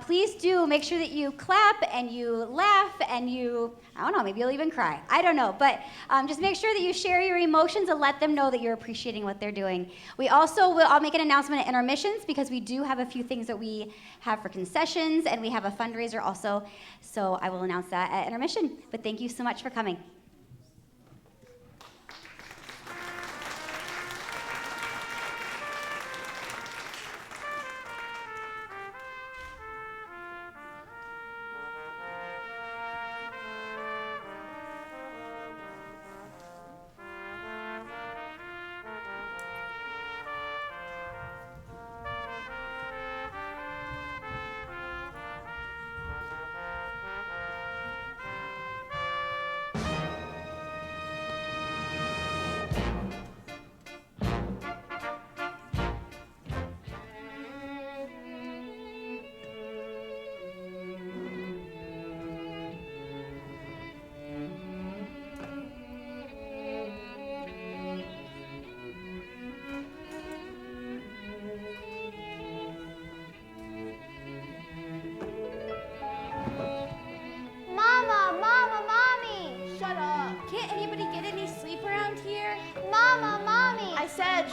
Please do make sure that you clap and you laugh and I don't know, maybe you'll even cry. I don't know, but just make sure that you share your emotions and let them know that you're appreciating what they're doing. I'll make an announcement at intermissions because we do have a few things that we have for concessions and we have a fundraiser also, so I will announce that at intermission. But thank you so much for coming.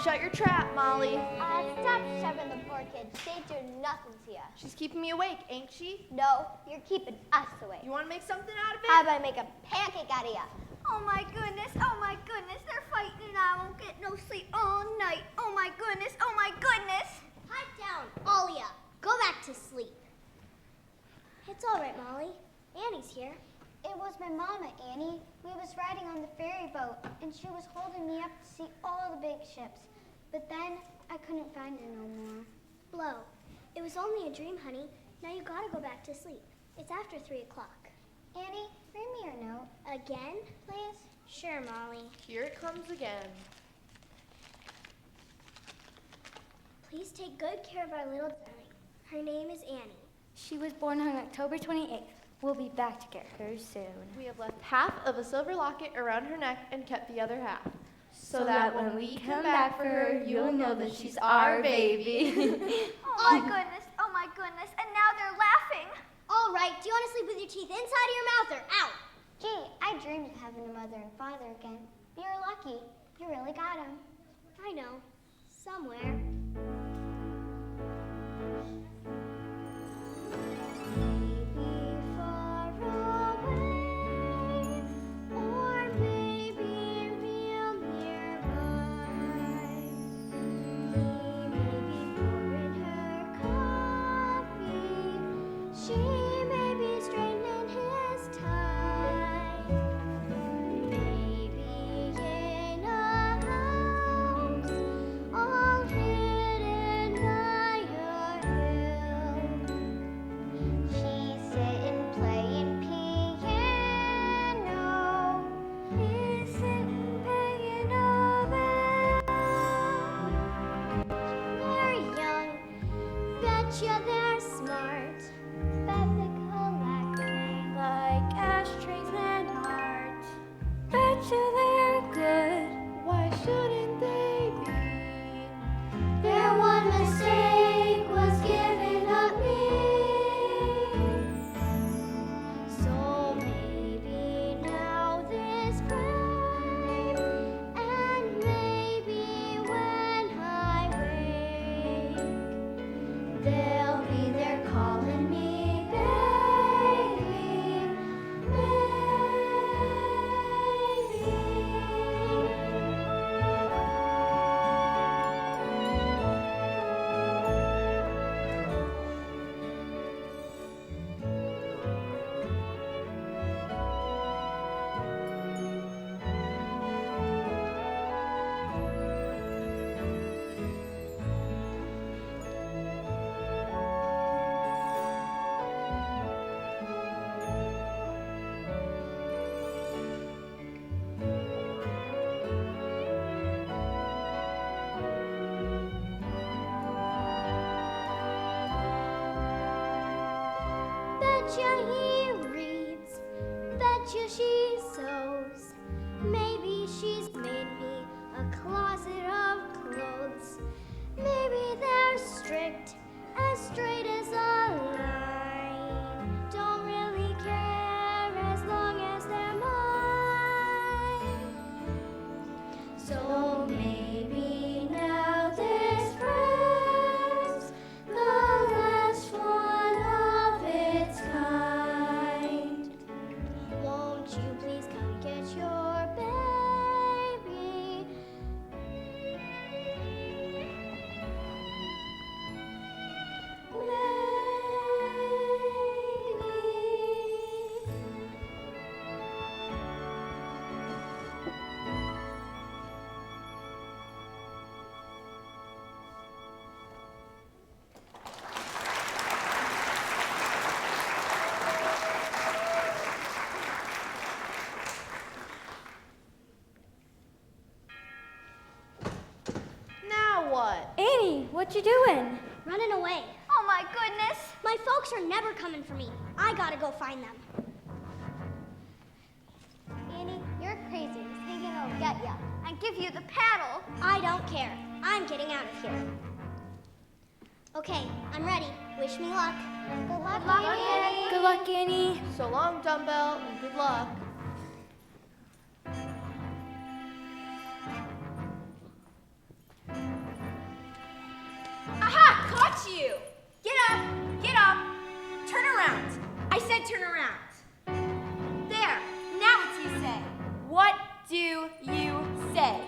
Shut your trap, Molly. Stop shoving the poor kid. They do nothing to you. She's keeping me awake, ain't she? No, you're keeping us awake. You want to make something out of it? How about I make a pancake out of you? Oh my goodness, they're fighting and I won't get no sleep all night. Oh my goodness. Pipe down, all of ya. Go back to sleep. It's all right, Molly. Annie's here. It was my mama, Annie. We was riding on the ferry boat, and she was holding me up to see all the big ships. But then I couldn't find her no more. Flo, it was only a dream, honey. Now you gotta go back to sleep. It's after 3 o'clock. Annie, read me your note. Again? Please? Sure, Molly. Here it comes again. Please take good care of our little darling. Her name is Annie. She was born on October 28th. We'll be back to get her soon. We have left half of a silver locket around her neck and kept the other half. So that when we come back for her, you'll know that she's our baby. Oh my goodness, and now they're laughing. All right, do you want to sleep with your teeth inside of your mouth or out? Gee, I dreamed of having a mother and father again. You're lucky. You really got them. I know. Somewhere. Betcha he reads, betcha she sews. Maybe she's made me a closet of clothes. Maybe they're strict, as straight as a line. What you doing? Running away. Oh my goodness. My folks are never coming for me. I gotta go find them. Annie, you're crazy. This thinking will get ya. And give you the paddle. I don't care. I'm getting out of here. Okay, I'm ready. Wish me luck. Good luck, Annie. Good luck, Annie. So long, Dumbbell, and good luck. Aha! Caught you! Get up! Get up! Turn around! I said turn around. There! Now what do you say? What do you say?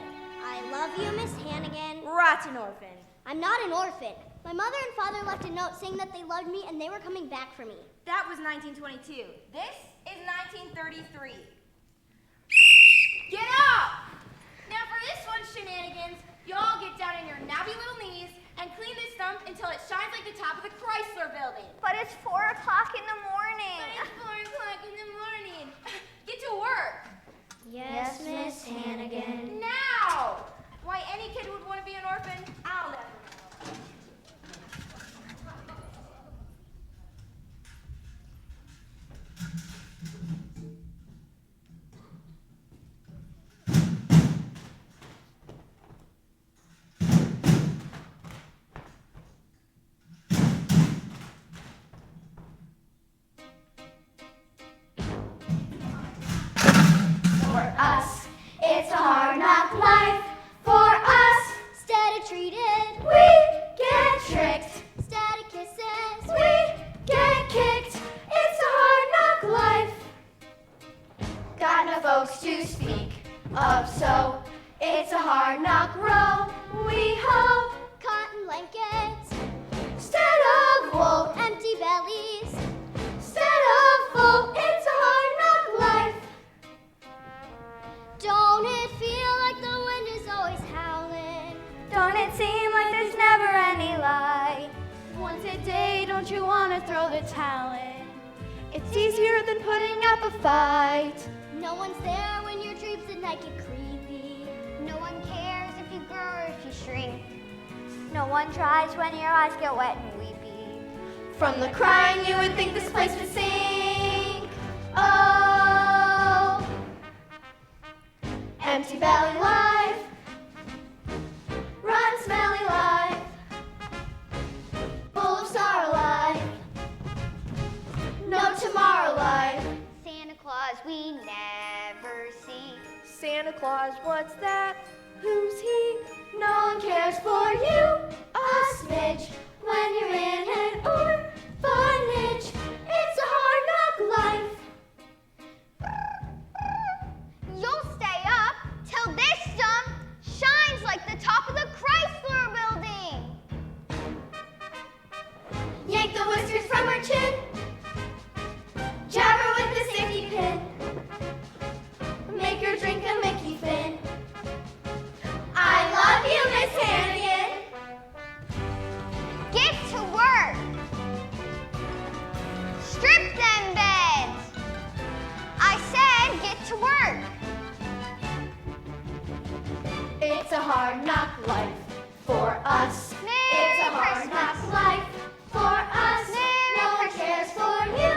I love you, Miss Hannigan. Rotten orphan. I'm not an orphan. My mother and father left a note saying that they loved me and they were coming back for me. That was 1922. This is 1933. Get up! Now for this one's shenanigans, y'all get down on your knobby little knees and clean this stump until it shines like the top of the Chrysler building. But it's 4 o'clock in the morning. But it's 4 o'clock in the morning. Get to work. Yes, Miss Hannigan. Now! Why any kid would want to be an orphan, I'll never know. For us, it's a hard knock life. For us, Steady treated, we get tricked. steady kisses. We get kicked. It's a hard knock life. Got no folks to speak of, so it's a hard knock row. We hope Cotton blankets, instead of wool, empty bellies. instead of full. It's a hard knock life. Don't it feel like the wind is always howling? Don't it seem like there's never any light? Once a day, don't you want to throw the towel in? It's easier than putting up a fight. No one's there when your dreams at night get creepy. No one cares if you grow or if you shrink. No one tries when your eyes get wet and weepy. From the crying, you would think this place would sink. Oh, empty belly life, rotten smelly life, full of sorrow life, no tomorrow life. Santa Claus we never see. Santa Claus, what's that? Who's he? No one cares for you, a smidge, when you're in an orphanage. It's a hard knock life. You'll stay up till this stump shines like the top of the Chrysler building. Yank the whiskers from her chin, jab her with the safety pin, make her drink a Mickey Finn. I love you, Miss Hannigan. Get to work. Strip them beds. I said get to work. It's a hard knock life for us. It's a hard knock life for us. No one cares for you,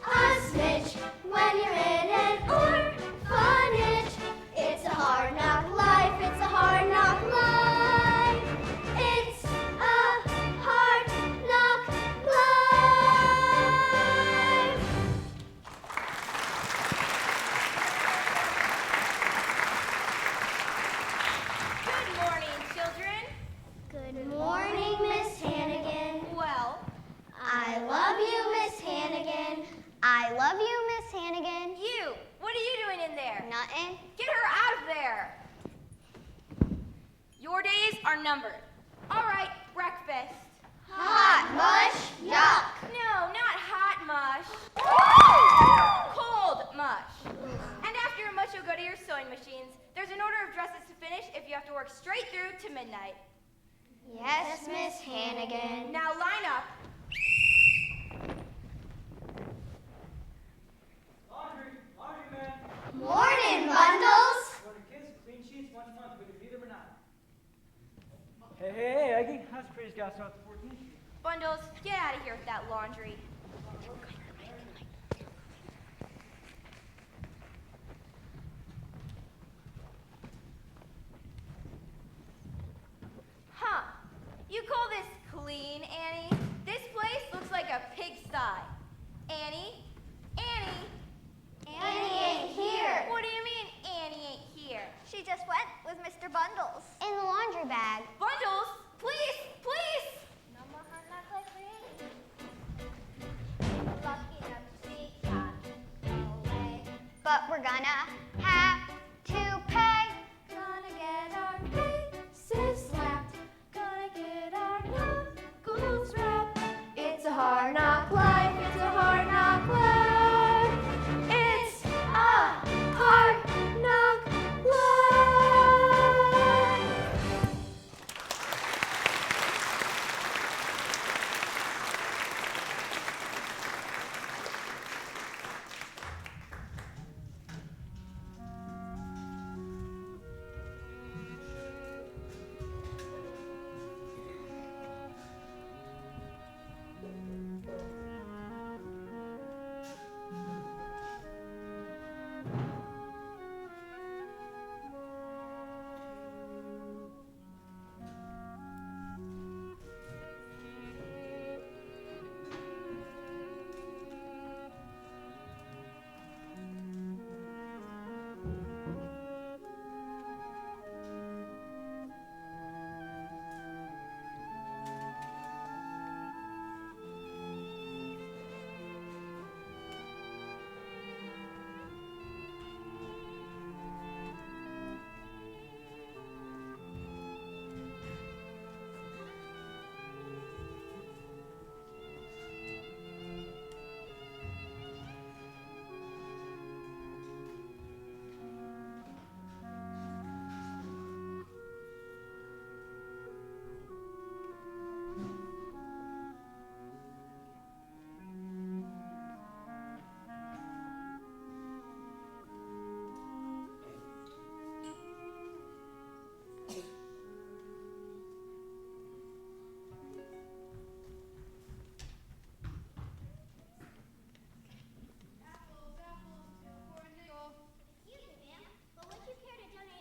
a smidge, when you're in an orphanage. It's a hard knock life. It's a hard knock life. It's a hard knock life. Good morning, children. Good Morning, Miss Hannigan. Well, I love you, Miss Hannigan. I love you, Miss Hannigan. you, what are you doing in there? Nothing. Get her out of there. Your days are numbered. All right, breakfast. Hot mush. Yuck. No, not hot mush. Cold mush. And after your mush, you'll go to your sewing machines. There's an order of dresses to finish if you have to work straight through to midnight. Yes, Miss Hannigan. Now line up. Laundry, man. Morning, bundles. Morning, kids. Clean sheets once a month, whether you need them or not. Hey, Aggie, how's the pretty's gal pass out to 14th Street. Bundles, get out of here with that laundry. Huh. You call this clean, Annie? This place looks like a pigsty. Annie? Annie? Annie ain't here. What do you mean Annie ain't here? She just went with Mr. Bundles. In the laundry bag. Bundles, please, please! No more hard knock like me. Lucky enough to see ya. No way. But we're gonna have to pay. Gonna get our faces slapped. Gonna get our knuckles rapped. It's a hard knock life. It's a hard knock life. It's a hard knock life.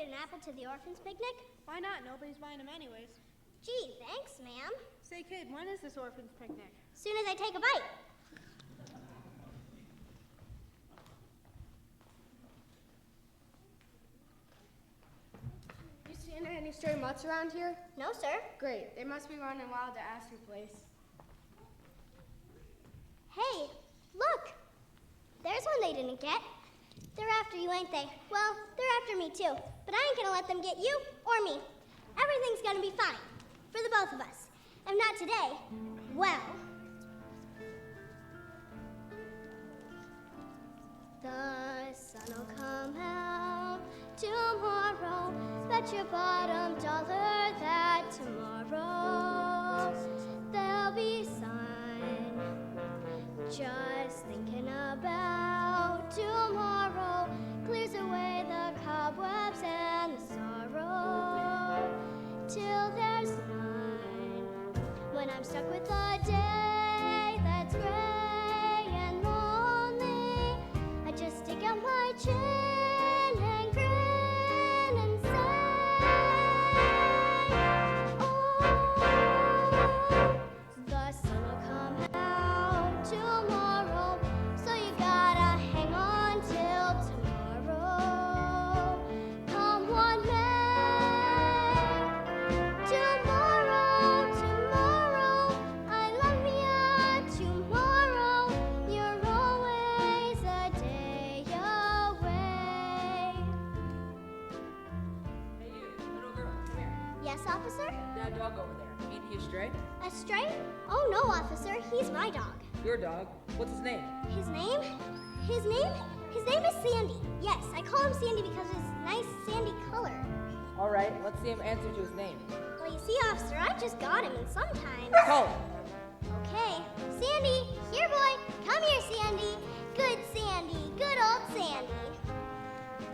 An apple to the orphans picnic? Why not? Nobody's buying them anyways. Gee, thanks, ma'am. Say, kid, when is this orphan's picnic? Soon as I take a bite. You seen any stray mutts around here? No, sir. Great. They must be running wild to ask your place. Hey, look. There's one they didn't get. They're after you, ain't they? Well, they're after me too. But I ain't gonna let them get you or me. Everything's gonna be fine. For the both of us. If not today, well. The sun'll come out tomorrow. Bet your bottom dollar that tomorrow there'll be sun. Just thinking about tomorrow clears away the cobwebs and the sorrow till there's none. When I'm stuck with a day that's gray and lonely, I just stick out my chin and grin and say, oh, the sun will come out tomorrow, so you gotta hang on till tomorrow. Come what may, tomorrow, tomorrow, I love ya, tomorrow, you're always a day away. Hey, you, little girl, come here. Yes, officer? That dog over there, ain't he a stray? A stray? Oh no, officer, he's my dog. Your dog. What's his name? His name? His name? His name is Sandy. Yes, I call him Sandy because of his nice sandy color. All right, let's see him answer to his name. Well, you see, officer, I just got him, and sometimes... Call him. Okay, Sandy, here, boy. Come here, Sandy. Good Sandy, good old Sandy.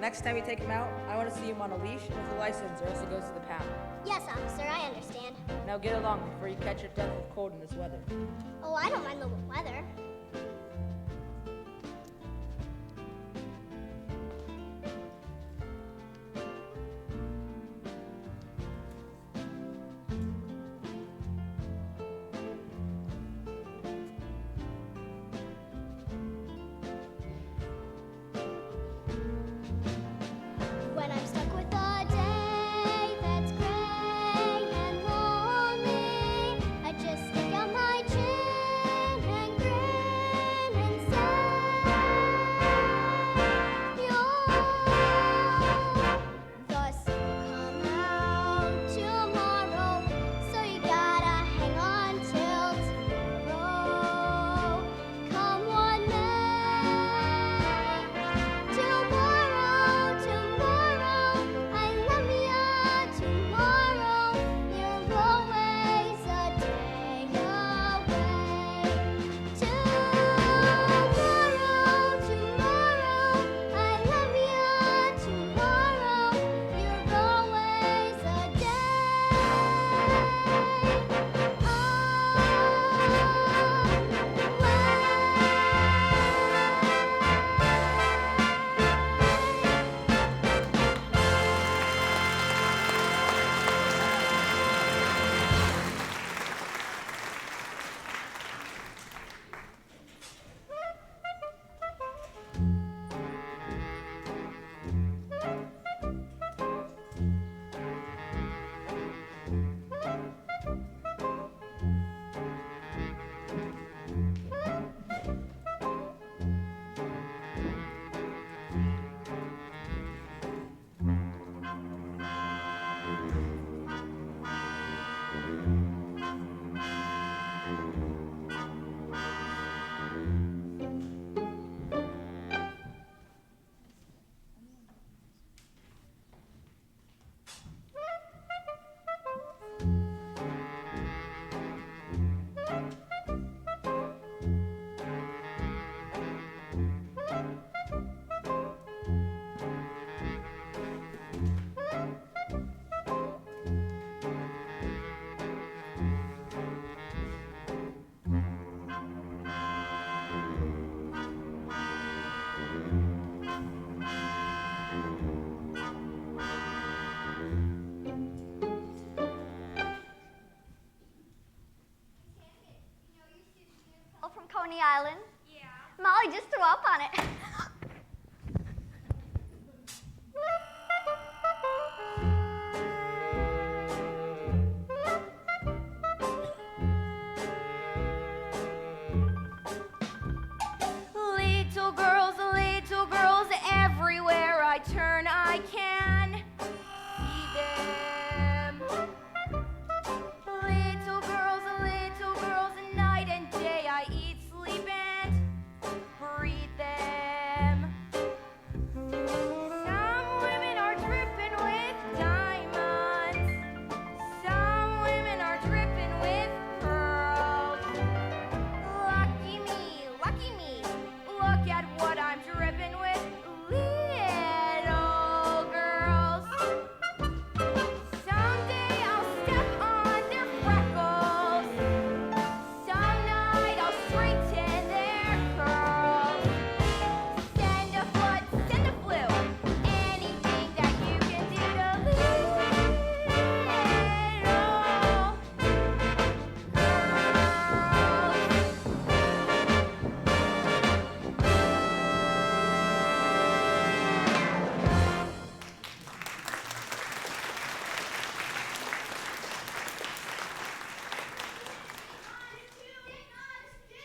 next time you take him out, I want to see him on a leash and with a license, or else he goes to the pound. Yes, officer, I understand. Now get along before you catch your death of cold in this weather. Oh, I don't mind the weather. When I'm stuck with a day that's gray and lonely, I just stick out my chin and grin and say, you'll thus come out tomorrow, so you gotta hang on till tomorrow. Come what may, tomorrow, tomorrow, I love ya. Tomorrow, you're always a day away. Tomorrow, tomorrow, I love ya. Tomorrow, you're always a From Coney Island. Yeah. Molly just threw up on it. Little girls, everywhere I turn, I can see them. Little girls, night and day, I eat, sleep, and breathe them. Some women are dripping with diamonds. Some women are dripping with pearls. Lucky me, look at what I'm dripping with, little girls. Someday I'll step on their freckles. Some night I'll straighten their curls. Send a flood, send a flu, anything that you can do to little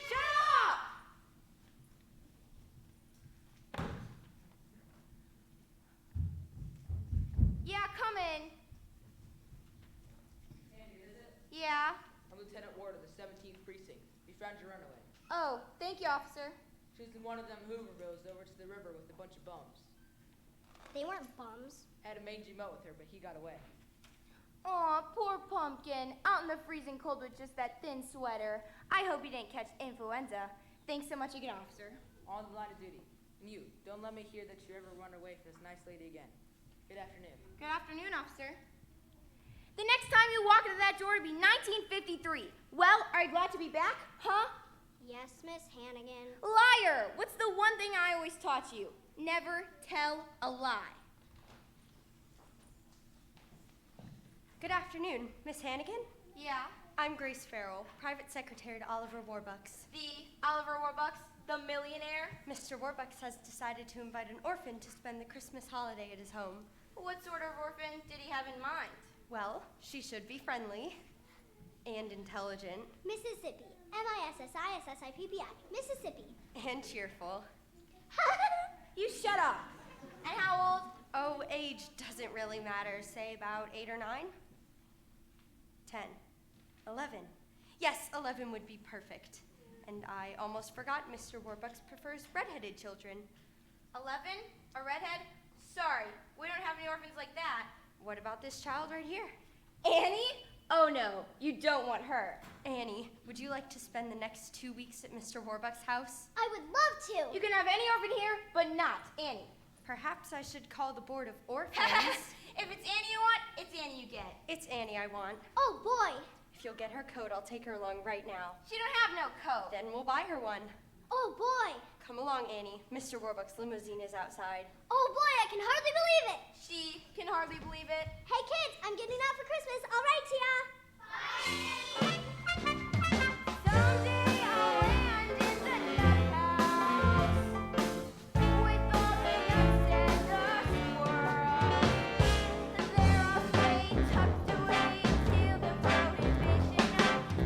Shut up! Yeah, come in. Andy, is it? Yeah. I'm Lieutenant Ward of the 17th Precinct. We found your runaway. Oh, thank you, officer. She's in one of them Hoovervilles over to the river with a bunch of bums. They weren't bums. Had a mangy mutt with her, but he got away. Aw, poor pumpkin. Out in the freezing cold with just that thin sweater. I hope you didn't catch influenza. Thanks so much again, officer. On the line of duty. Mute. Don't let me hear that you ever run away from this nice lady again. Good afternoon. Good afternoon, officer. The next time you walk into that door, it'll be 1953. Well, are you glad to be back? Huh? Yes, Miss Hannigan. Liar! What's the one thing I always taught you? Never tell a lie. Good afternoon, Miss Hannigan. Yeah? I'm Grace Farrell, private secretary to Oliver Warbucks. The Oliver Warbucks, the millionaire? Mr. Warbucks has decided to invite an orphan to spend the Christmas holiday at his home. What sort of orphan did he have in mind? Well, she should be friendly and intelligent Mississippi. Mississippi. Mississippi. and cheerful. You shut up. And how old? Oh, age doesn't really matter. Say about 8 or 9? 10. 11. Yes, 11 would be perfect. And I almost forgot Mr. Warbucks prefers redheaded children. 11? A redhead? Sorry, we don't have any orphans like that. What about this child right here? Annie? Oh no, you don't want her. Annie, would you like to spend the next 2 weeks at Mr. Warbucks' house? I would love to. You can have any orphan here, but not Annie. Perhaps I should call the Board of Orphans. If it's Annie you want, it's Annie you get. It's Annie I want. Oh boy. If you'll get her coat, I'll take her along right now. She don't have no coat. Then we'll buy her one. Oh boy. Come along, Annie. Mr. Warbucks' limousine is outside. Oh boy, I can hardly believe it. She can hardly believe it. Hey kids, I'm getting out for Christmas. I'll write to ya. Someday I'll land in the nut house with all the nuts and the squirrels. There I'll stay tucked away till the prohibition of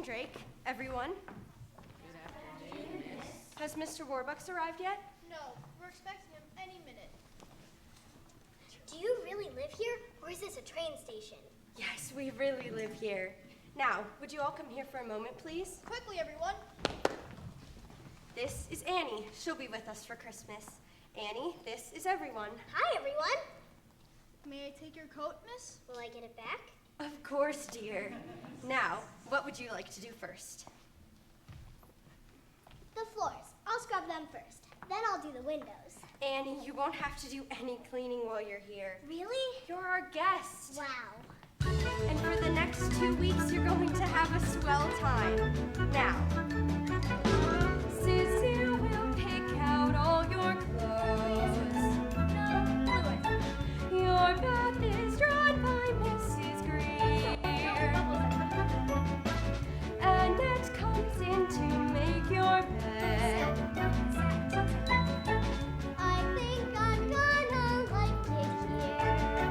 afternoon, Drake. Everyone. Has Mr. Warbucks arrived yet? No, we're expecting him any minute. Do you really live here, or is this a train station? Yes, we really live here. Now, would you all come here for a moment, please? Quickly, everyone. This is Annie. She'll be with us for Christmas. Annie, this is everyone. Hi, everyone. May I take your coat, miss? Will I get it back? Of course, dear. Now, what would you like to do first? The floors. I'll scrub them first. Then I'll do the windows. Annie, you won't have to do any cleaning while you're here. Really? You're our guest. Wow. And for the next 2 weeks, you're going to have a swell time. Now, Susie will pick out all your clothes. Your bath is drawn by Mrs. Greer. And it comes in to make your bed. I think I'm gonna like it here.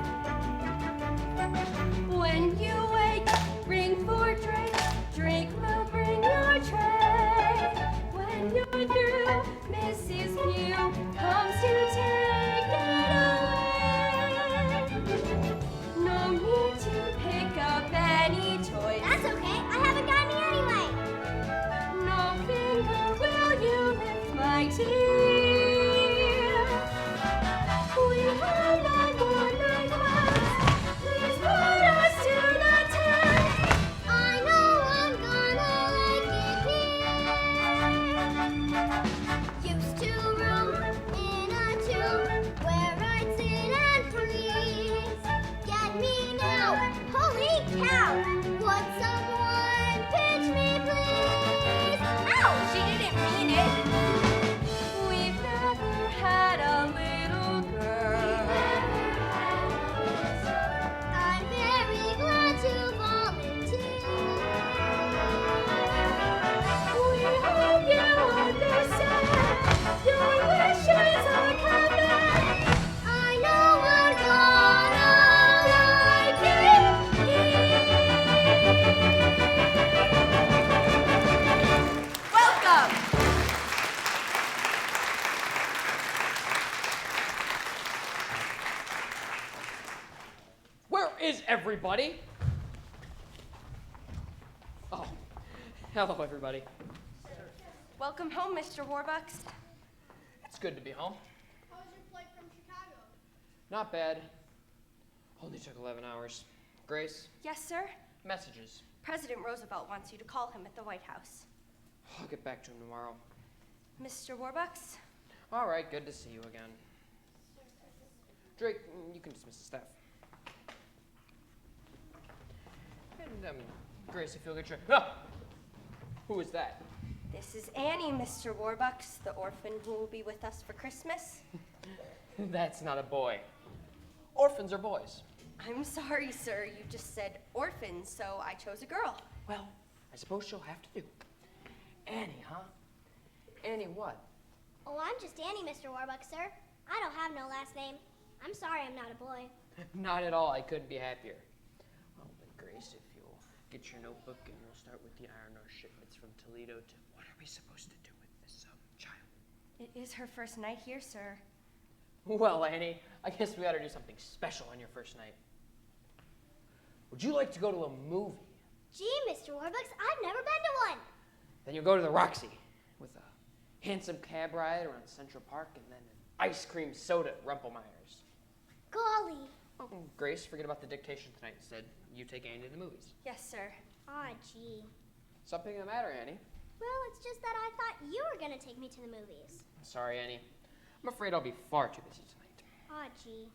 When you wake, ring for Drake. Drake will bring your tray. When you're through, Mrs. Pugh comes to take it away. No need to pick up any toys. That's okay. I haven't got any anyway. No finger will you lift, my dear. We have 911. Please put us to the test. I know I'm gonna like it here. Used to room in a tomb where I'd sit and freeze. Get me now, holy cow! Would someone pinch me, please? Ow! She didn't mean it. We've never had a little girl. I'm very glad to volunteer. We hope you understand. Your wishes are command. I know I'm gonna like it here. Welcome. Where is everybody? Oh, hello, everybody. Welcome home, Mr. Warbucks. It's good to be home. How was your flight from Chicago? Not bad. Only took 11 hours. Grace, Yes, sir? messages. President Roosevelt wants you to call him at the White House. I'll get back to him tomorrow. Mr. Warbucks? All right, good to see you again. Drake, you can dismiss the staff. And, Grace, if you'll get your... Ah! Who is that? This is Annie, Mr. Warbucks, the orphan who will be with us for Christmas. That's not a boy. Orphans are boys. I'm sorry, sir. You just said orphans, so I chose a girl. Well, I suppose she'll have to do. Annie, huh? Annie what? Oh, I'm just Annie, Mr. Warbucks, sir. I don't have no last name. I'm sorry I'm not a boy. Not at all. I couldn't be happier. Well, then, Grace, if you'll get your notebook and we'll start with the iron ore shipments from Toledo to... What are we supposed to do with this child? It is her first night here, sir. Well, Annie, I guess we ought to do something special on your first night. Would you like to go to a movie? Gee, Mr. Warbucks, I've never been to one. Then you'll go to the Roxy with a handsome cab ride around Central Park and then an ice cream soda at Rumpelmeyer's. Golly. Oh, Grace, forget about the dictation tonight. Instead, you take Annie to the movies. Yes, sir. Aw, gee. Something the matter, Annie? Well, it's just that I thought you were going to take me to the movies. Sorry, Annie. I'm afraid I'll be far too busy tonight. Aw, gee.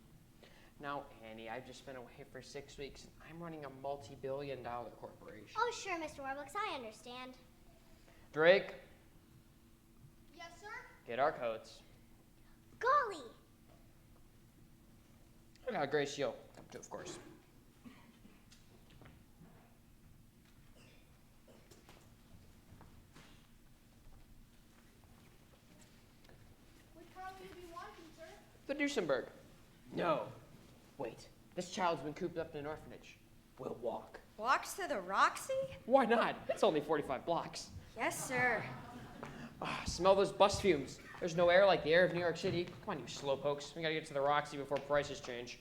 Now, Annie, I've just been away for 6 weeks and I'm running a multi-billion-dollar corporation. Oh, sure, Mr. Warbucks, I understand. Drake, Yes, sir? get our coats. Golly. Grace, you'll come too, of course. What car will you be wanting, sir? The Duesenberg. No. Wait. This child's been cooped up in an orphanage. We'll walk. Walks to the Roxy? Why not? It's only 45 blocks. Yes, sir. Ah, smell those bus fumes. There's no air like the air of New York City. Come on, you slowpokes. We gotta get to the Roxy before prices change.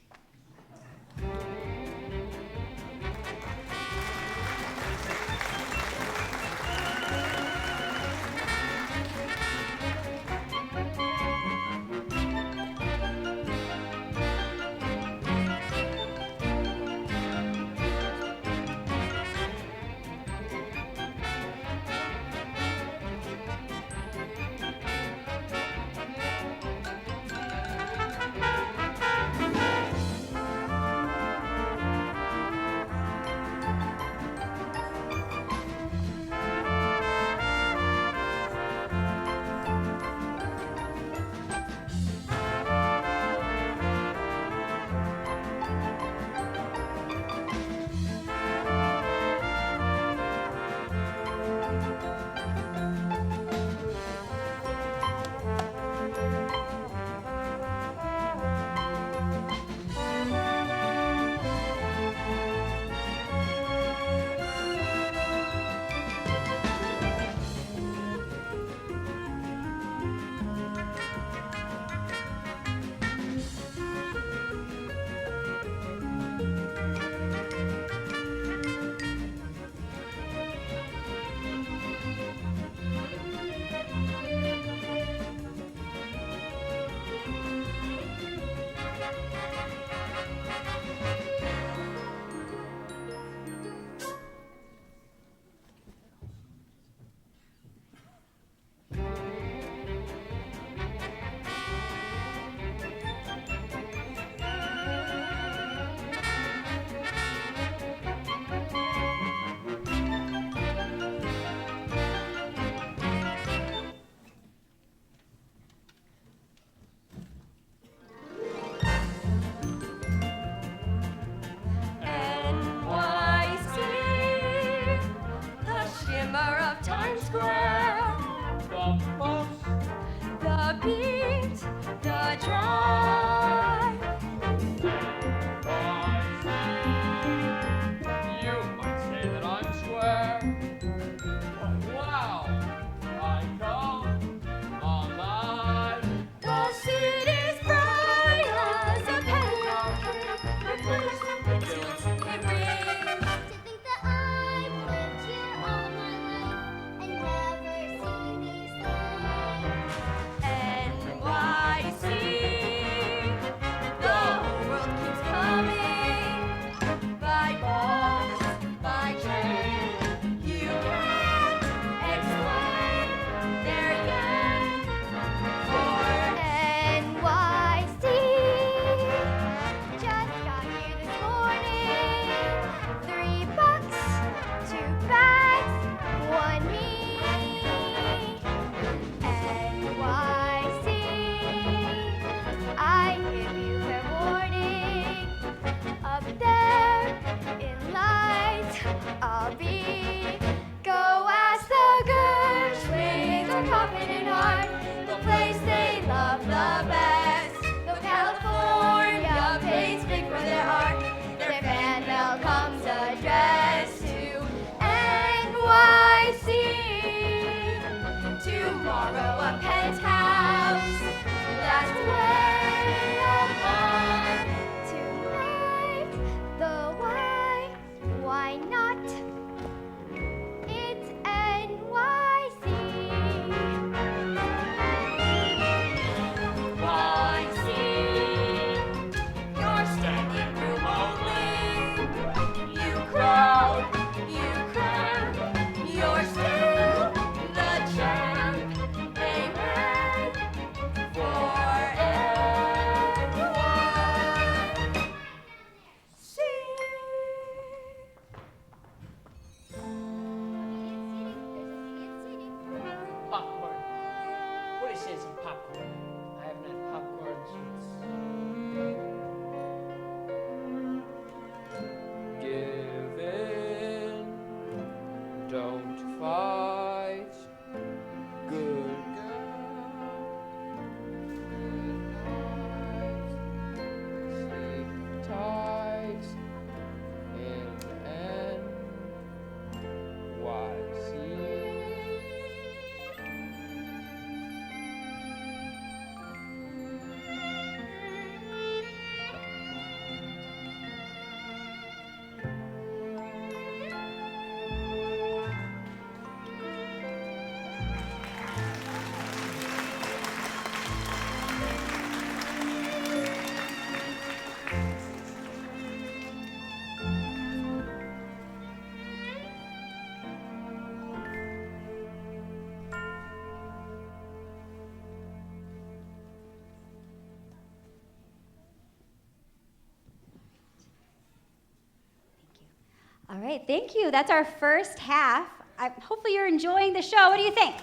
All right, thank you. That's our first half. Hopefully you're enjoying the show. What do you think?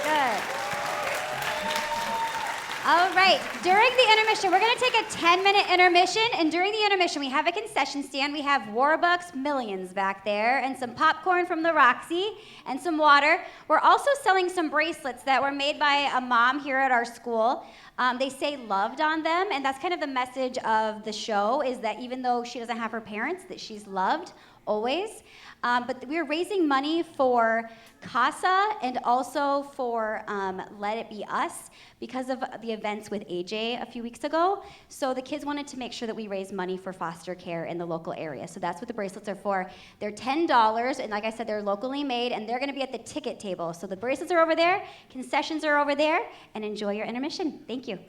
Good. All right, during the intermission, we're going to take a 10-minute intermission, and during the intermission, we have a concession stand. We have Warbucks Millions back there, and some popcorn from the Roxy, and some water. We're also selling some bracelets that were made by a mom here at our school. They say loved on them, and that's kind of the message of the show, is that even though she doesn't have her parents, that she's loved always. But we're raising money for CASA and also for Let It Be Us because of the events with AJ a few weeks ago. So the kids wanted to make sure that we raise money for foster care in the local area. So that's what the bracelets are for. They're $10, and like I said, they're locally made, and they're going to be at the ticket table. So the bracelets are over there, concessions are over there, and enjoy your intermission. Thank you.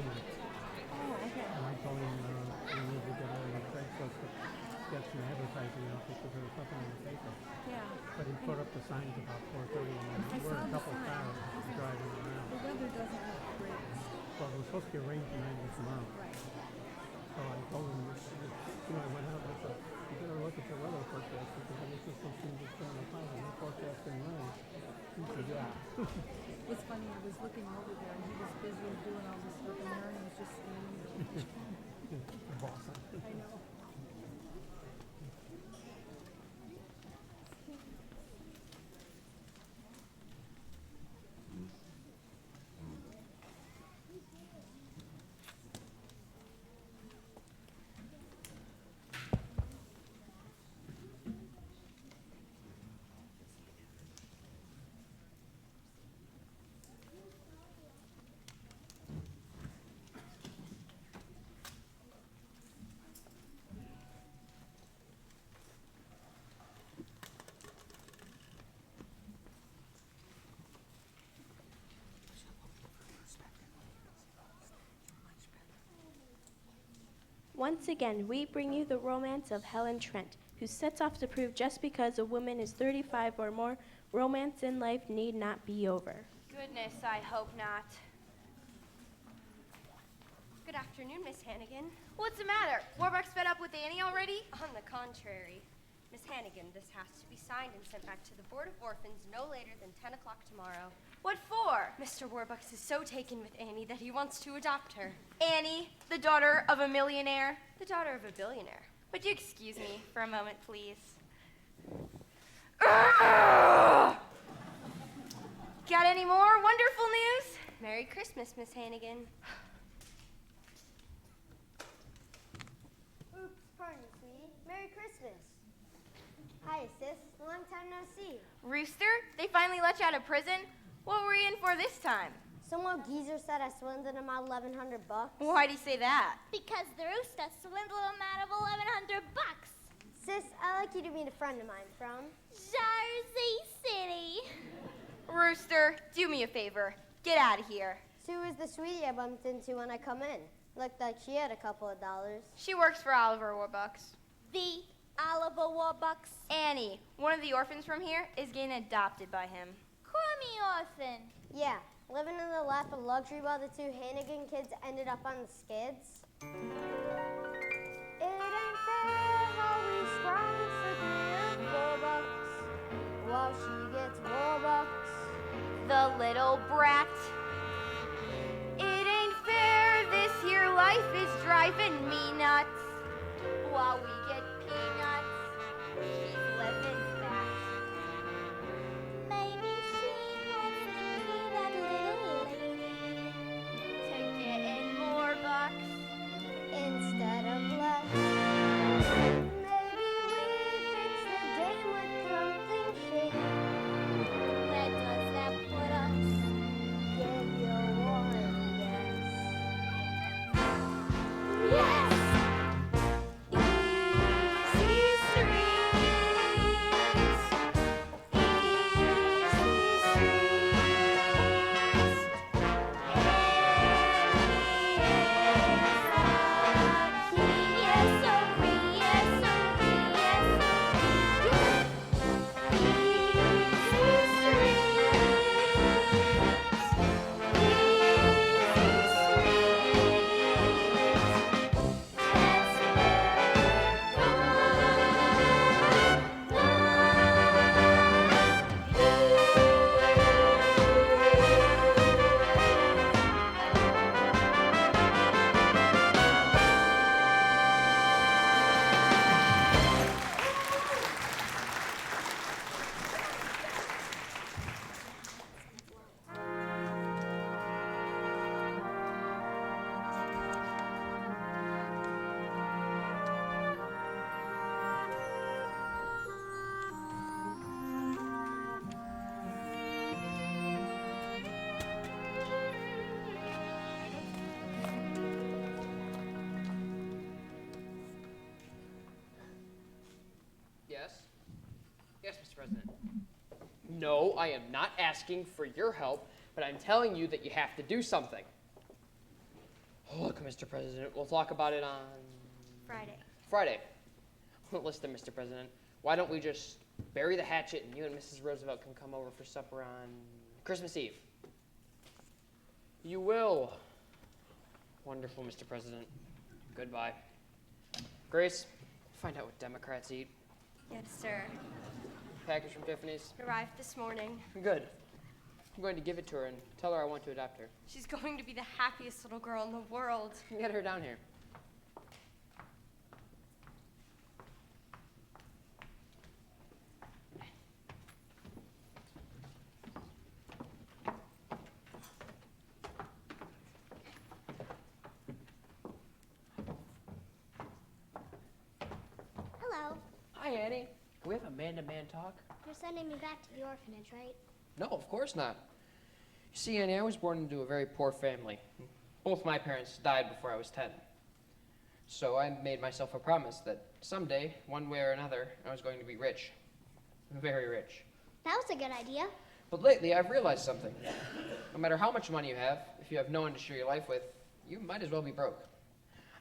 family. And I told him we need to get out of the Craigslist to get some advertising out because there was nothing in the paper. Yeah. But he put up the signs about 4:30 and there were a couple cars driving around. The weather doesn't look great. Well, it was supposed to be rain tonight and tomorrow. Right. So I told him, I went out and I said, you better look at your weather forecast because I guess this one seems to stay on the cloud and they're forecasting rain. He said, yeah. It's funny, I was looking over there and he was busy doing all this stuff and Marion was just standing there. Boss. I know. Once again, we bring you the romance of Helen Trent, who sets off to prove just because a woman is 35 or more, romance in life need not be over. Goodness, I hope not. Good afternoon, Miss Hannigan. What's the matter? Warbucks fed up with Annie already? On the contrary, Miss Hannigan, this has to be signed and sent back to the Board of Orphans no later than 10 o'clock tomorrow. What for? Mr. Warbucks is so taken with Annie that he wants to adopt her. Annie, the daughter of a millionaire. The daughter of a billionaire. Would you excuse me for a moment, please? Got any more wonderful news? Merry Christmas, Miss Hannigan. Oops, pardon, sweetie. Merry Christmas. Hi, sis. Long time no see. Rooster, they finally let you out of prison? What were you in for this time? Some old geezer said I swindled him out $1,100. Why'd he say that? Because the rooster swindled him out of $1,100. Sis, I'd like you to meet a friend of mine from Jersey City. Rooster, do me a favor. Get out of here. Sue is the sweetie I bumped into when I come in. Looked like she had a couple of dollars. She works for Oliver Warbucks. The Oliver Warbucks. Annie, one of the orphans from here, is getting adopted by him. Crummy orphan. Yeah, living in the lap of luxury while the two Hannigan kids ended up on the skids. It ain't fair how we strong for $4 while she gets $4. The little brat. It ain't fair, this here life is driving me nuts. While we get peanuts, she's living fat. Maybe she wants to be that little lady to get in more bucks instead of less. Maybe we fix the game with something shady. Where does that put us? Give your one guess. Yes! Yes, Mr. President. No, I am not asking for your help, but I'm telling you that you have to do something. Mr. President. We'll talk about it on Friday. Listen, Mr. President, why don't we just bury the hatchet and you and Mrs. Roosevelt can come over for supper on Christmas Eve? You will. Wonderful, Mr. President. Goodbye. Grace, find out what Democrats eat. Yes, sir. Package from Tiffany's. Arrived this morning. Good. I'm going to give it to her and tell her I want to adopt her. She's going to be the happiest little girl in the world. Get her down here. Hello. Hi, Annie. Can we have a man-to-man talk? You're sending me back to the orphanage, right? No, of course not. You see, Annie, I was born into a very poor family. Both my parents died before I was 10. So I made myself a promise that someday, one way or another, I was going to be rich. Very rich. That was a good idea. But lately, I've realized something. No matter how much money you have, if you have no one to share your life with, you might as well be broke.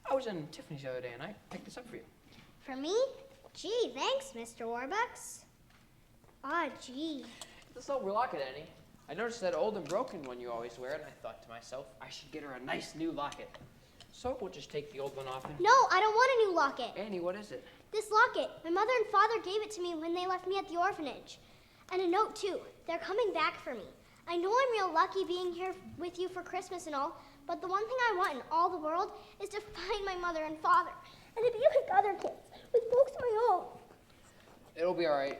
I was in Tiffany's the other day, and I picked this up for you. For me? Gee, thanks, Mr. Warbucks. Ah, gee. The silver locket, Annie. I noticed that old and broken one you always wear, and I thought to myself, I should get her a nice new locket. So we'll just take the old one off and... No, I don't want a new locket. Annie, what is it? This locket. My mother and father gave it to me when they left me at the orphanage. And a note, too. They're coming back for me. I know I'm real lucky being here with you for Christmas and all, but the one thing I want in all the world is to find my mother and father and to be like other kids, with folks of my own. It'll be all right.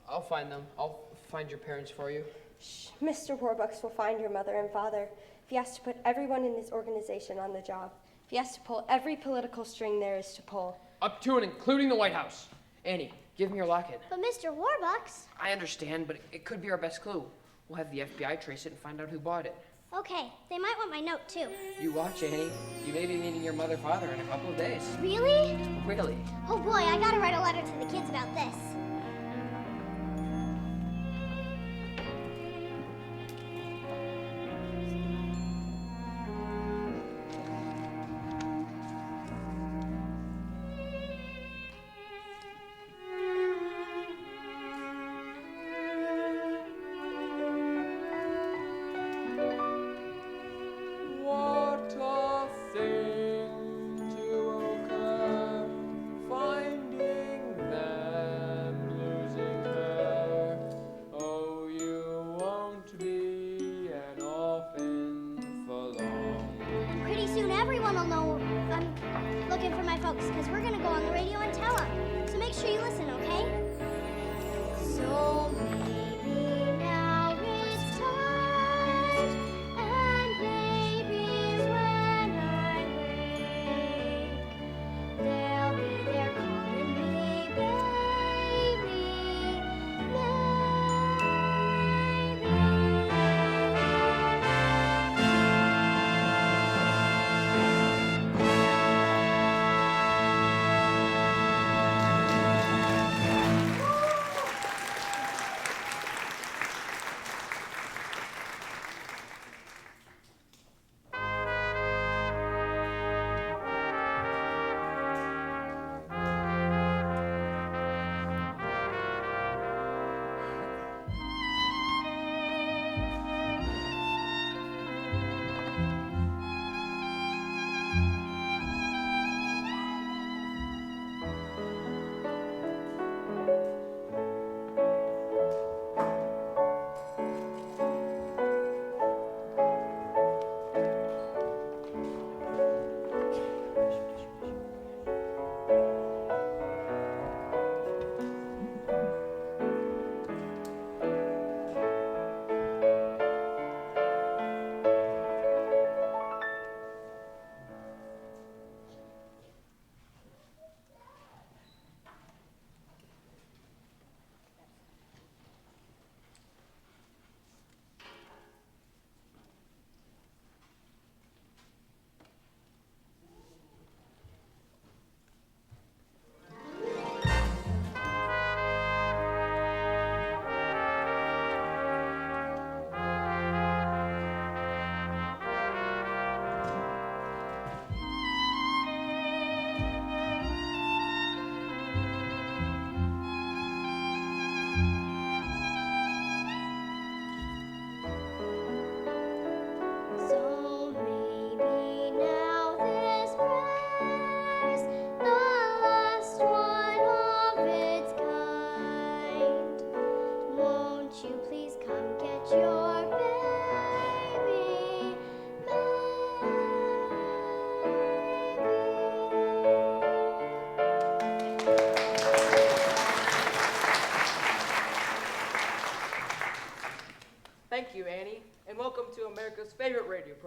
I'll find them. I'll find your parents for you. Shh. Mr. Warbucks will find your mother and father if he has to put everyone in his organization on the job. If he has to pull every political string there is to pull. Up to and including the White House. Annie, give me your locket. But Mr. Warbucks... I understand, but it could be our best clue. We'll have the FBI trace it and find out who bought it. Okay, they might want my note, too. You watch, Annie. You may be meeting your mother-father in a couple of days. Really? Really? Oh boy, I gotta write a letter to the kids about this. What a thing to occur, finding them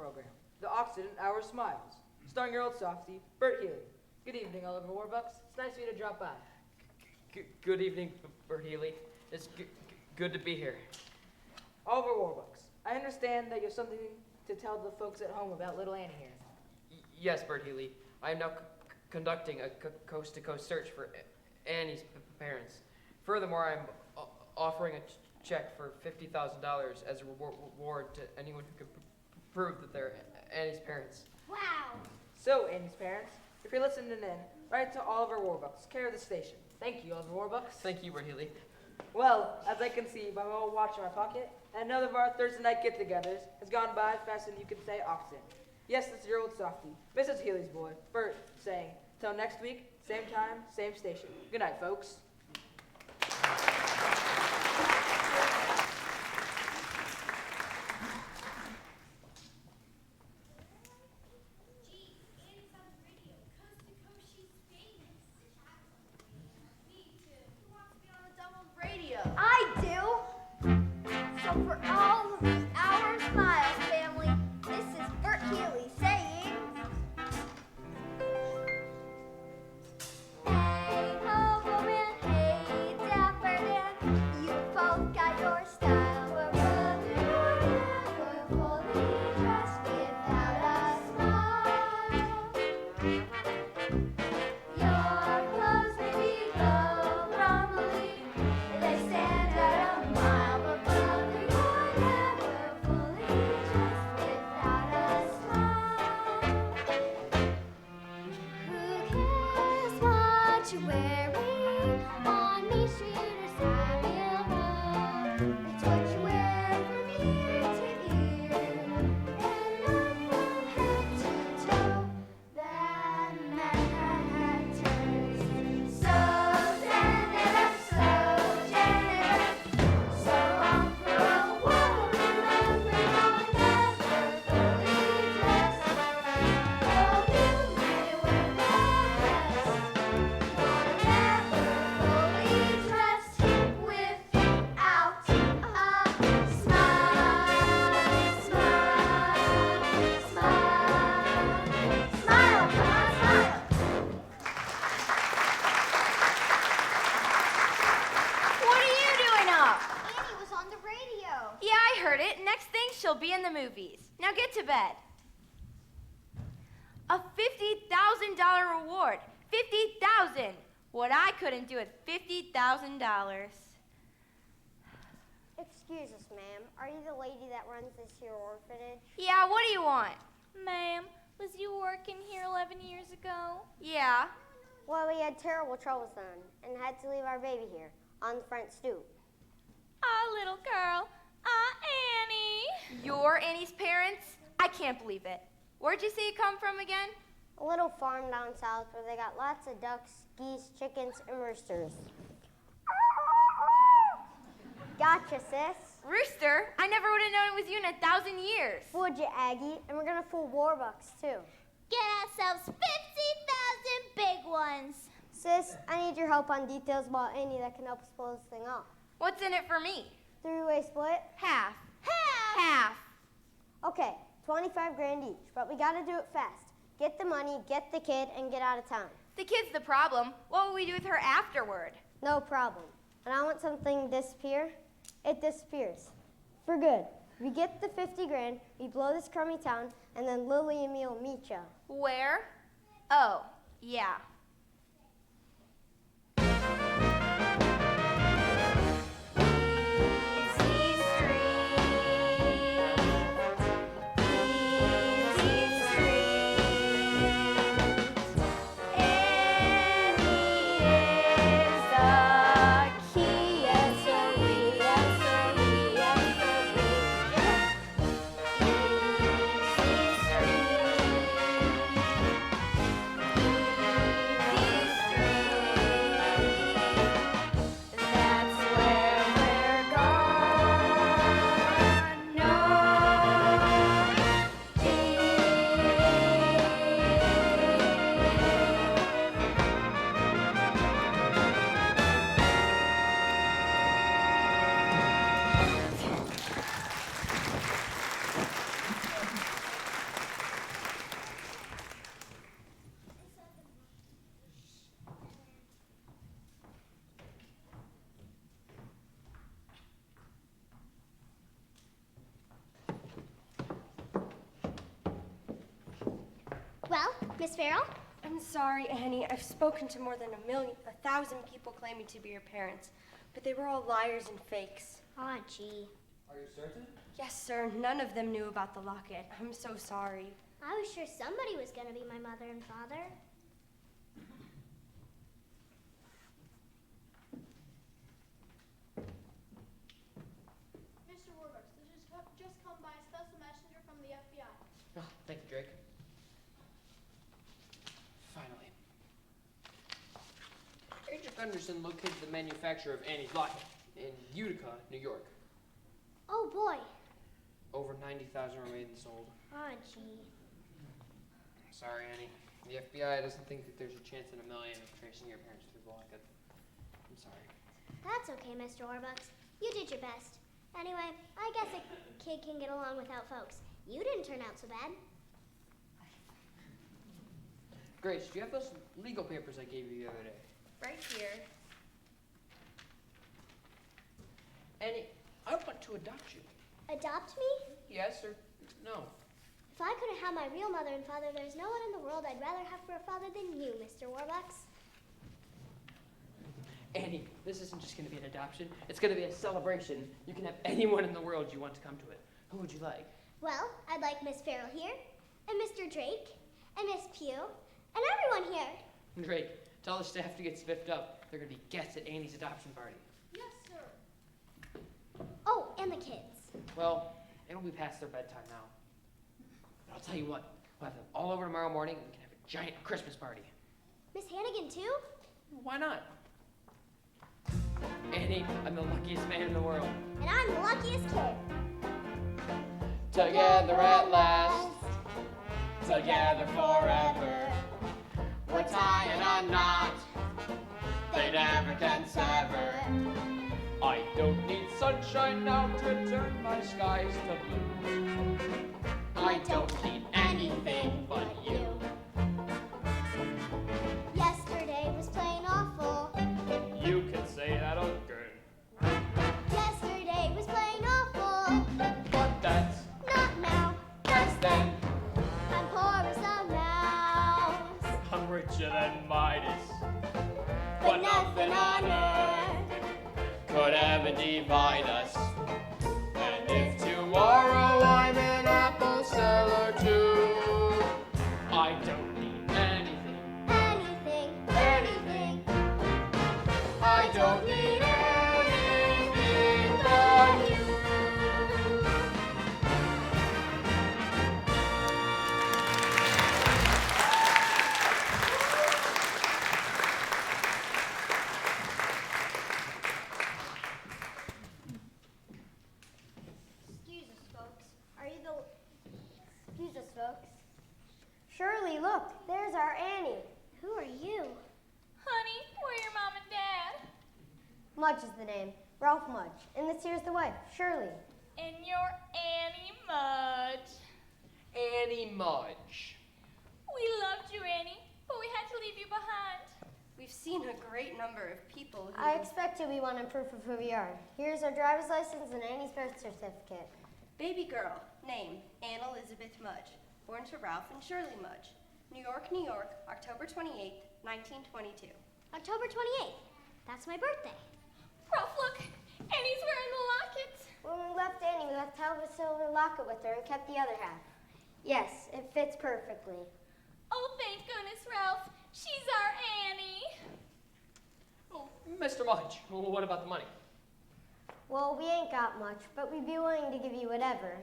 program, The Oxygen Hour Smiles, starring your old softie, Bert Healy. Good evening, Oliver Warbucks. It's nice of you to drop by. Good evening, Bert Healy. It's good to be here. Oliver Warbucks, I understand that you have something to tell the folks at home about little Annie here. Yes, Bert Healy. I am now conducting a coast-to-coast search for Annie's parents. Furthermore, I am offering a check for $50,000 as a reward to anyone who can prove that they're Annie's parents. Wow. So, Annie's parents, if you're listening in, write to Oliver Warbucks, care of the station. Thank you, Oliver Warbucks. Thank you, Bert Healy. Well, as I can see by my old watch in my pocket, another of our Thursday night get-togethers has gone by faster than you can say often. Yes, this is your old softie, Mrs. Healy's boy, Bert, saying, till next week, same time, same station. Good night, folks. I do. So for all of the Our Smile family, this is Bert Healy saying, hey ho woman, hey dapper Dan, you both got your style, but brother you're never fully dressed without a smile. Your clothes may be low, rumbly, they stand at a mile, but brother, you're never fully dressed without a smile. Who cares what you're wearing on Main Street or Savile Row? It's what you wear from ear to ear and not from head to toe that matters. So stand it up, so stand it up. So on for a while, remember you're never fully dressed. Though you may wear the best, you're never fully dressed without a smile. Smile, smile. Smile, come on, smile. What are you doing up? Annie was on the radio. Yeah, I heard it. Next thing, she'll be in the movies. Now get to bed. A $50,000 reward. $50,000. What I couldn't do with $50,000. Excuse us, ma'am. Are you the lady that runs this here orphanage? Yeah, what do you want? Ma'am, was you working here 11 years ago? Yeah. Well, we had terrible troubles then and had to leave our baby here on the front stoop. Little girl. Annie. You're Annie's parents? I can't believe it. Where'd you say you come from again? A little farm down south where they got lots of ducks, geese, chickens, and roosters. Gotcha, sis. Rooster? I never would have known it was you in 1,000 years. Fooled you, Aggie, and we're gonna fool Warbucks too. Get ourselves 50,000 big ones. Sis, I need your help on details about Annie that can help us pull this thing off. What's in it for me? Three-way split? Half. Half. Half. Okay, 25 grand each, but we gotta do it fast. Get the money, get the kid, and get out of town. The kid's the problem. What will we do with her afterward? No problem. And I want something disappear. It disappears. For good. We get the 50 grand, we blow this crummy town, and then Lily and me will meet ya. Where? Oh, yeah. Easy Street. Miss Farrell? I'm sorry, Annie. I've spoken to more than 1,000 people claiming to be your parents, but they were all liars and fakes. Aw, gee. Are you certain? Yes, sir. None of them knew about the locket. I'm so sorry. I was sure somebody was going to be my mother and father. Mr. Warbucks, this has just come by a special messenger from the FBI. Oh, thank you, Drake. Finally. Agent Gunderson located the manufacturer of Annie's locket in Utica, New York. Oh, boy. Over 90,000 remain sold. Aw, gee. Sorry, Annie. The FBI doesn't think that there's a chance in a million of tracing your parents through the locket. I'm sorry. That's okay, Mr. Warbucks. You did your best. Anyway, I guess a kid can get along without folks. You didn't turn out so bad. Grace, do you have those legal papers I gave you the other day? Right here. Annie, I want to adopt you. Adopt me? Yes or no? If I couldn't have my real mother and father, there's no one in the world I'd rather have for a father than you, Mr. Warbucks. Annie, this isn't just going to be an adoption. It's going to be a celebration. You can have anyone in the world you want to come to it. Who would you like? Well, I'd like Miss Farrell here, and Mr. Drake, and Miss Pugh, and everyone here. Drake, tell the staff to get spiffed up. They're going to be guests at Annie's adoption party. Yes, sir. Oh, and the kids. Well, it'll be past their bedtime now. But I'll tell you what, we'll have them all over tomorrow morning and we can have a giant Christmas party. Miss Hannigan, too? Why not? Annie, I'm the luckiest man in the world. And I'm the luckiest kid. Together at last, together forever. We're tying a knot they never can sever. I don't need sunshine now to turn my skies to blue. I don't need anything but you. Yesterday was plain awful. You can say that again. Yesterday was plain awful. But that's Not now. that's then. I'm poor as a mouse. I'm richer than Midas. But nothing on earth could ever divide us. And if tomorrow I'm an apple seller too, I don't need anything, anything, anything. I don't need anything but you. Excuse us, folks. Excuse us, folks. Shirley, look, there's our Annie. Who are you? Honey, where are your mom and dad? Mudge is the name. Ralph Mudge. And this here's the wife, Shirley. And you're Annie Mudge. Annie Mudge. We loved you, Annie, but we had to leave you behind. We've seen a great number of people who... I expect you'll be wanting proof of who we are. Here's our driver's license and Annie's birth certificate. Baby girl, name, Anne Elizabeth Mudge, born to Ralph and Shirley Mudge. New York, New York, October 28th, 1922. October 28th. That's my birthday. Ralph, look, Annie's wearing the locket. When we left Annie, we left half a silver locket with her and kept the other half. Yes, it fits perfectly. Oh, thank goodness, Ralph. She's our Annie. Oh, Mr. Mudge, what about the money? Well, we ain't got much, but we'd be willing to give you whatever.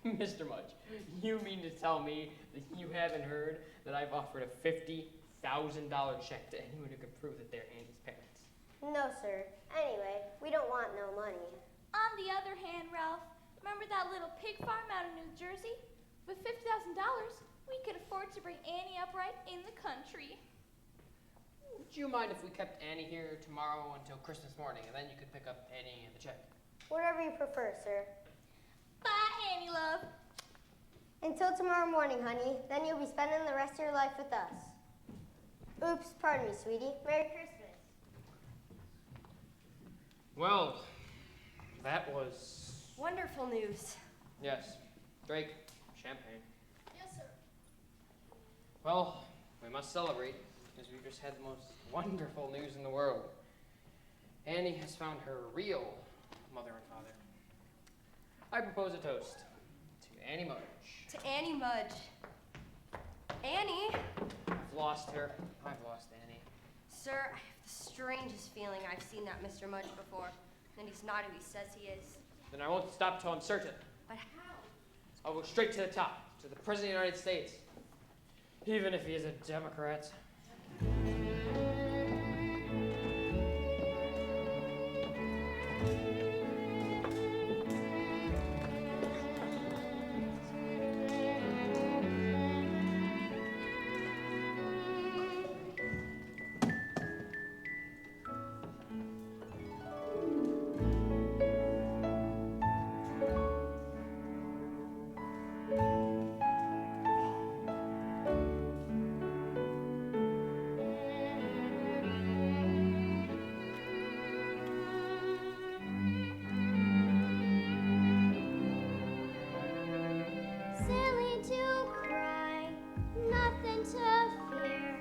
Mr. Mudge, you mean to tell me that you haven't heard that I've offered a $50,000 check to anyone who can prove that they're Annie's parents? No, sir. Anyway, we don't want no money. On the other hand, Ralph, remember that little pig farm out of New Jersey? With $50,000, we could afford to bring Annie up right in the country. Would you mind if we kept Annie here tomorrow until Christmas morning, and then you could pick up Annie and the check? Whatever you prefer, sir. Bye, Annie, love. Until tomorrow morning, honey. Then you'll be spending the rest of your life with us. Oops, pardon me, sweetie. Merry Christmas. Well, that was... Wonderful news. Yes. Drake, champagne. Yes, sir. Well, we must celebrate, because we've just had the most wonderful news in the world. Annie has found her real mother and father. I propose a toast to Annie Mudge. To Annie Mudge. Annie? I've lost her. I've lost Annie. Sir, I have the strangest feeling I've seen that Mr. Mudge before, and he's not who he says he is. Then I won't stop till I'm certain. But how? I'll go straight to the top, to the President of the United States. Even if he is a Democrat. Silly to cry, nothing to fear.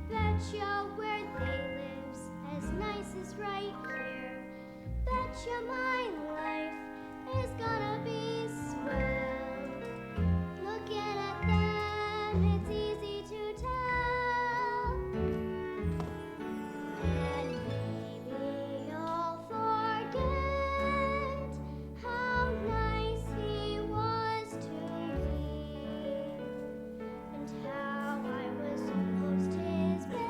Betcha where they live's as nice as right here. Betcha my life is gonna be swell. Looking at them, it's easy to tell. And maybe I'll forget how nice he was to me, and how I was almost his baby,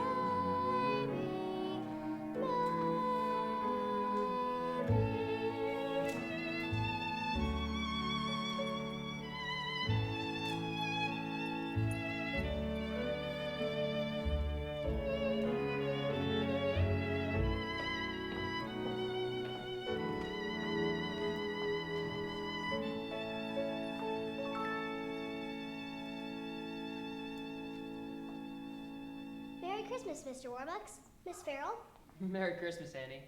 Merry Christmas, Mr. Warbucks. Miss Farrell. Merry Christmas, Annie.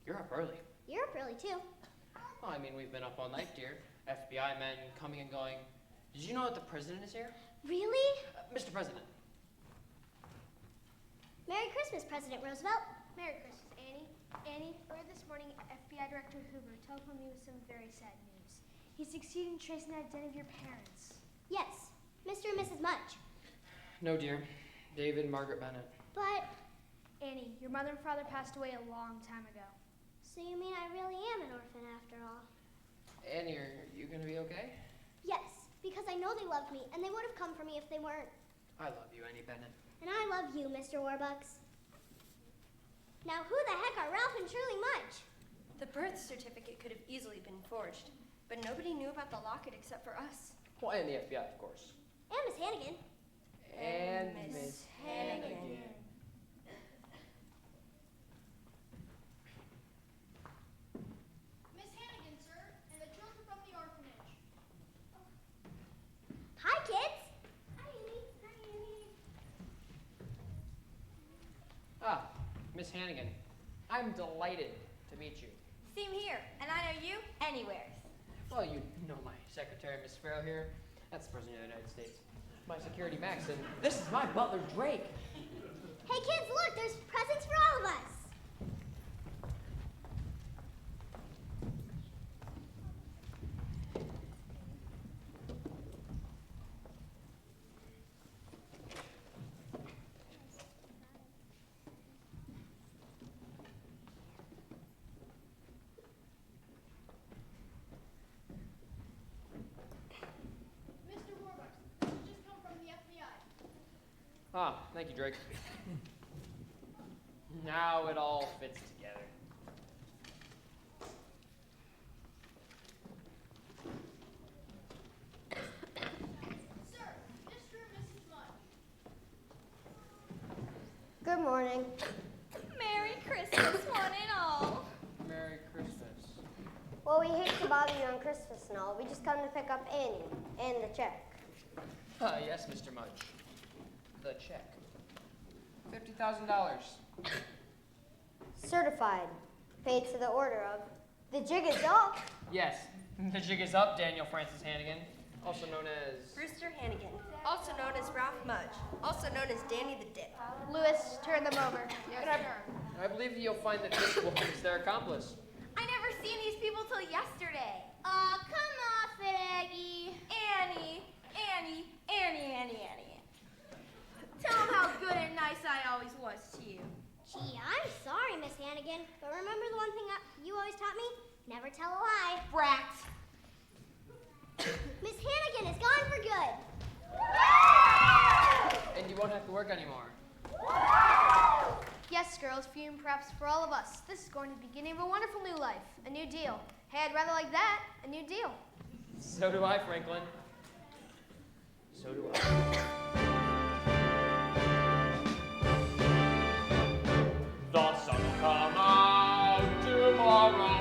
You're up early. You're up early, too. Well, I mean, we've been up all night, dear. FBI men coming and going. Did you know that the president is here? Really? Mr. President. Merry Christmas, President Roosevelt. Merry Christmas, Annie. Annie, earlier this morning, FBI Director Hoover telephoned me with some very sad news. He succeeded in tracing the identity of your parents. Yes, Mr. and Mrs. Mudge. No, dear. David and Margaret Bennett. But, Annie, your mother and father passed away a long time ago. so you mean I really am an orphan after all? Annie, are you gonna be okay? Yes, because I know they loved me, and they would have come for me if they weren't. I love you, Annie Bennett. And I love you, Mr. Warbucks. Now, who the heck are Ralph and Truly Mudge? The birth certificate could have easily been forged, but nobody knew about the locket except for us. Well, and the FBI, of course. And Miss Hannigan. And Miss Hannigan. Miss Hannigan, sir, and the children from the orphanage. Hi, kids. Hi, Annie. Hi, Annie. Ah, Miss Hannigan. I'm delighted to meet you. Same here, and I know you anywhere. Well, you know my secretary, Miss Farrell here. That's the President of the United States. My security, Max, and this is my butler, Drake. Hey, kids, look, there's presents for all of us. Mr. Warbucks, this has just come from the FBI. Ah, thank you, Drake. Now it all fits together. Sir, Mr. and Mrs. Mudge. Good morning. Merry Christmas, one and all. Merry Christmas. Well, we hate to bother you on Christmas and all. We just come to pick up Annie and the check. Ah, yes, Mr. Mudge. The check. $50,000. Certified. Paid to the order of. The jig is up. Yes, the jig is up, Daniel Francis Hannigan. also known as Brewster Hannigan, also known as Ralph Mudge, also known as Danny the Dip. Lewis, turn them over. and I believe you'll find that this woman is their accomplice. I never seen these people till yesterday. Aw, come off it, Aggie. Annie. Tell them how good and nice I always was to you. Gee, I'm sorry, Miss Hannigan, but remember the one thing you always taught me? Never tell a lie. Brat. Miss Hannigan is gone for good. And you won't have to work anymore. Yes, girls, for you and perhaps for all of us, this is going to be the beginning of a wonderful new life, a new deal. Hey, I'd rather like that, a new deal. So do I, Franklin. So do I. The sun will come out tomorrow.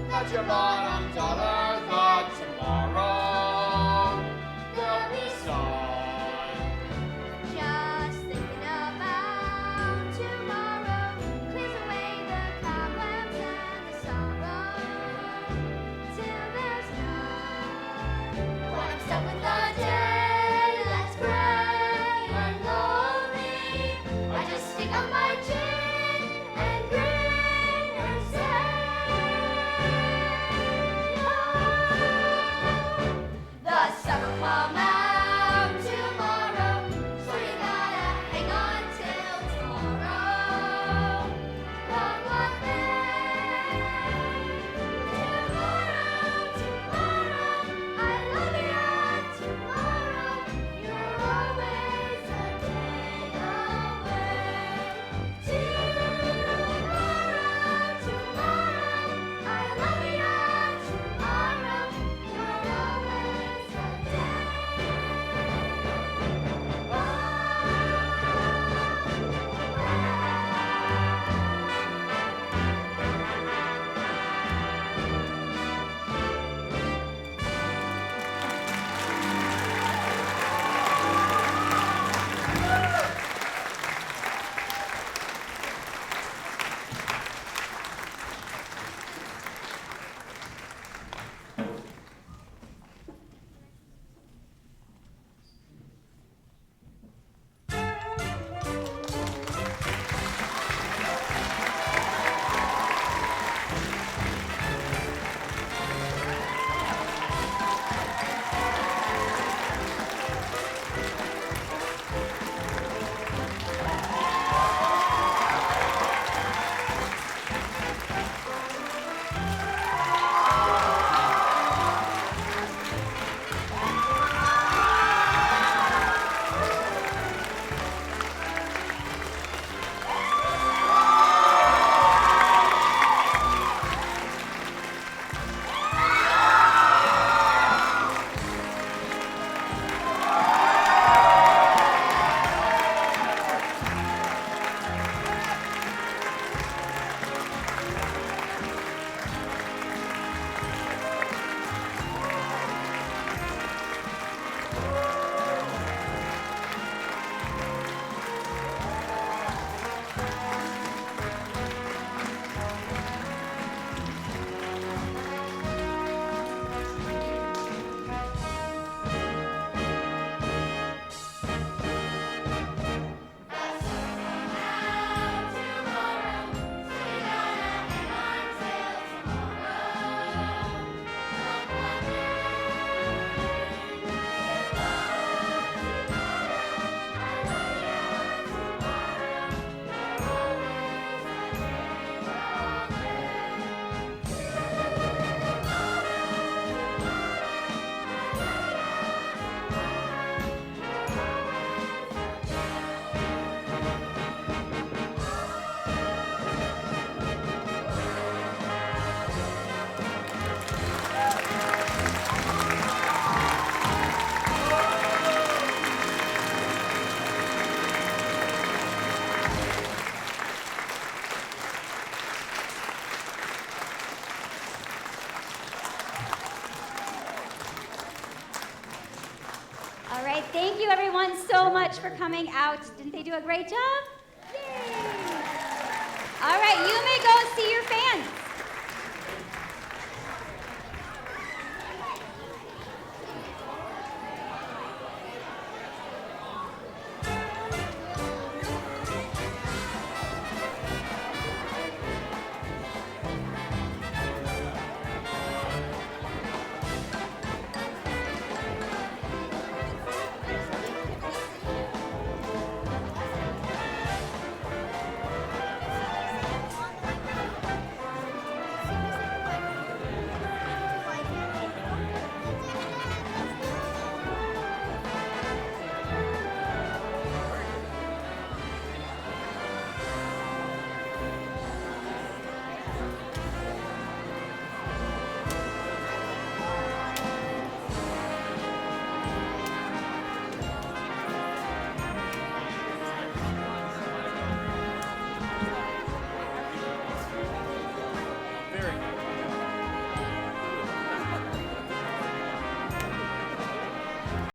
Let your bottom dollar that tomorrow there'll be sun. Just thinking about tomorrow clears away the cobwebs and the sorrow till there's none. When I'm stuck with the day that's gray and lonely, I just stick up my chin and grin and say, the sun will come out tomorrow, so you gotta hang on till tomorrow. Come what may. Tomorrow, I love you. Tomorrow, you're always a day away. Tomorrow, I love you. Tomorrow, you're always a day away. All right, thank you everyone so much for coming out. Didn't they do a great job? Yay! All right, you may go